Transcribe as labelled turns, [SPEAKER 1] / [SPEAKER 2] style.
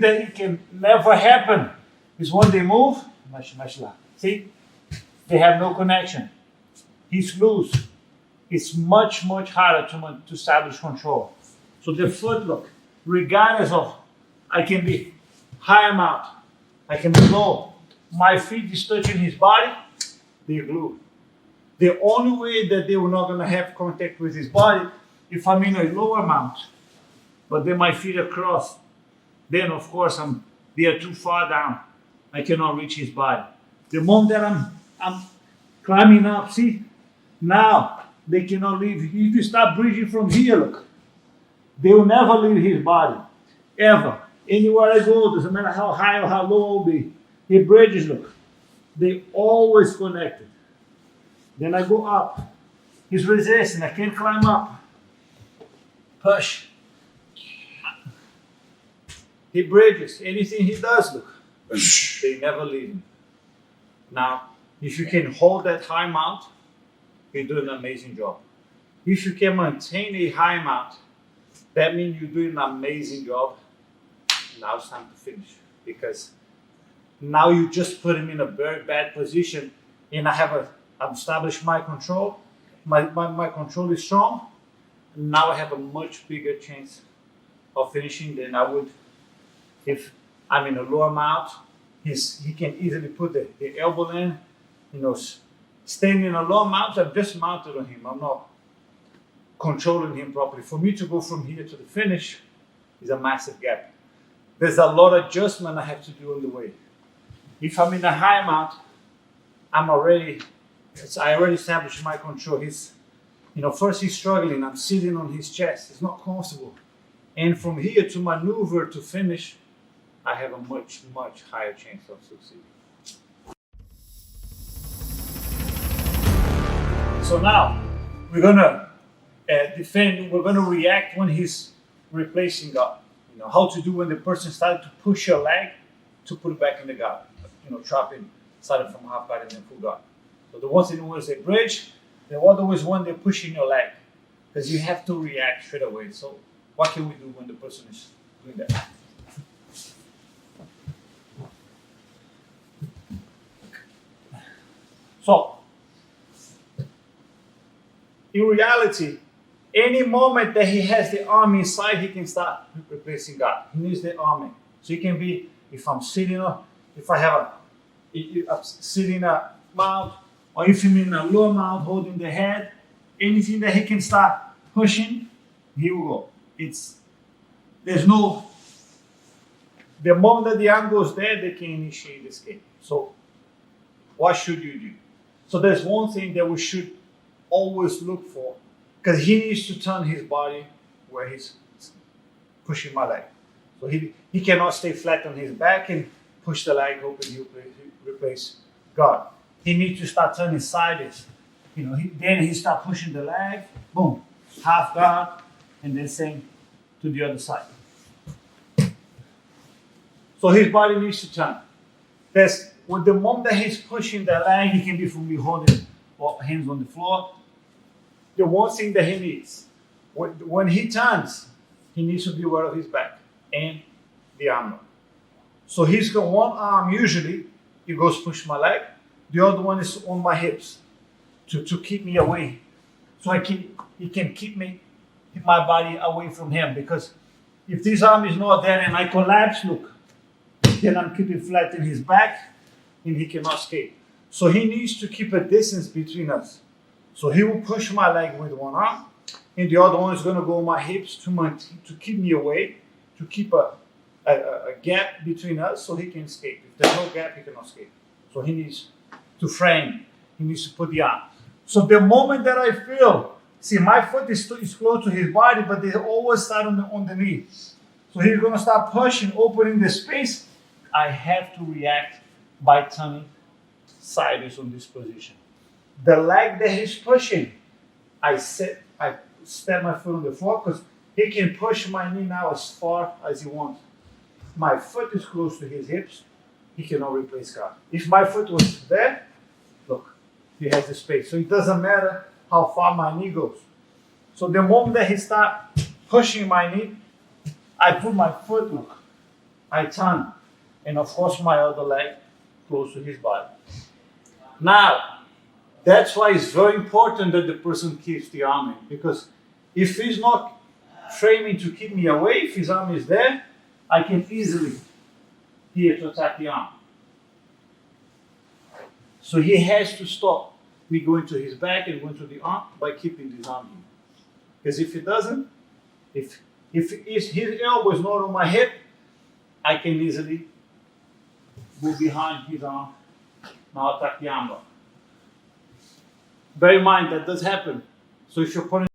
[SPEAKER 1] that it can never happen is when they move, see, they have no connection. He's loose. It's much harder to establish control. So the foot, look, regardless of, I can be high amount, I can be low, my feet is touching his body, they're glued. The only way that they were not going to have contact with his body, if I'm in a lower mount, but then my feet are crossed, then of course they are too far down. I cannot reach his body. The moment that I'm climbing up, see, now they cannot leave. If you start breathing from here, look, they will never leave his body, ever. Anywhere I go, doesn't matter how high or how low I'll be. He bridges, look, they always connected. Then I go up. He's resisting. I can't climb up. Push. He bridges. Anything he does, look, they never leave him. Now, if you can hold that high mount, you're doing an amazing job. If you can maintain a high mount, that means you're doing an amazing job. Now it's time to finish, because now you just put him in a very bad position, and I've established my control. My control is strong. Now I have a much bigger chance of finishing than I would if I'm in a lower mount. He can easily put the elbow in, staying in a low mount. I'm just mounted on him. I'm not controlling him properly. For me to go from here to the finish is a massive gap. There's a lot of adjustment I have to do on the way. If I'm in a high mount, I already established my control. First he's struggling. I'm sitting on his chest. It's not comfortable. And from here to maneuver to finish, I have a much higher chance of succeeding. So now we're gonna defend. We're gonna react when he's replacing guard. How to do when the person started to push your leg to put it back in the guard. Trapping, starting from half guard and then full guard. So the one thing was a bridge. The other was when they're pushing your leg, because you have to react straight away. So what can we do when the person is doing that? So, in reality, any moment that he has the arm inside, he can start replacing guard. He needs the arm in. So he can be, if I'm sitting up, if I have sitting a mount, or if I'm in a low mount holding the head, anything that he can start pushing, he will go. The moment that the arm goes there, they can initiate the escape. So, what should you do? So there's one thing that we should always look for, because he needs to turn his body where he's pushing my leg. So he cannot stay flat on his back and push the leg open, he'll replace guard. He needs to start turning sideways. Then he start pushing the leg, boom, half guard, and then same to the other side. So his body needs to turn. With the moment that he's pushing the leg, he can be from me holding hands on the floor. The one thing that he needs, when he turns, he needs to be aware of his back and the arm. So he's got one arm, usually, he goes push my leg. The other one is on my hips to keep me away. So he can keep my body away from him, because if this arm is not there and I collapse, look, then I'm keeping flat in his back and he cannot escape. So he needs to keep a distance between us. So he will push my leg with one arm, and the other one is going to go on my hips to keep me away, to keep a gap between us so he can escape. If there's no gap, he cannot escape. So he needs to frame. He needs to put the arm. So the moment that I feel, see, my foot is close to his body, but they always start on the knee. So he's going to start pushing, opening the space. I have to react by turning sideways on this position. The leg that he's pushing, I step my foot on the floor, because he can push my knee now as far as he wants. My foot is close to his hips, he cannot replace guard. If my foot was there, look, he has the space. So it doesn't matter how far my knee goes. So the moment that he starts pushing my knee, I put my foot, look, I turn, and of course my other leg close to his body. Now, that's why it's very important that the person keeps the arm in, because if he's not framing to keep me away, if his arm is there, I can easily here to attack the arm. So he has to stop me going to his back and going to the arm by keeping this arm here. Because if he doesn't, if his elbow is not on my hip, I can easily move behind his arm. Now attack the arm lock. Bear in mind that does happen. So if your opponent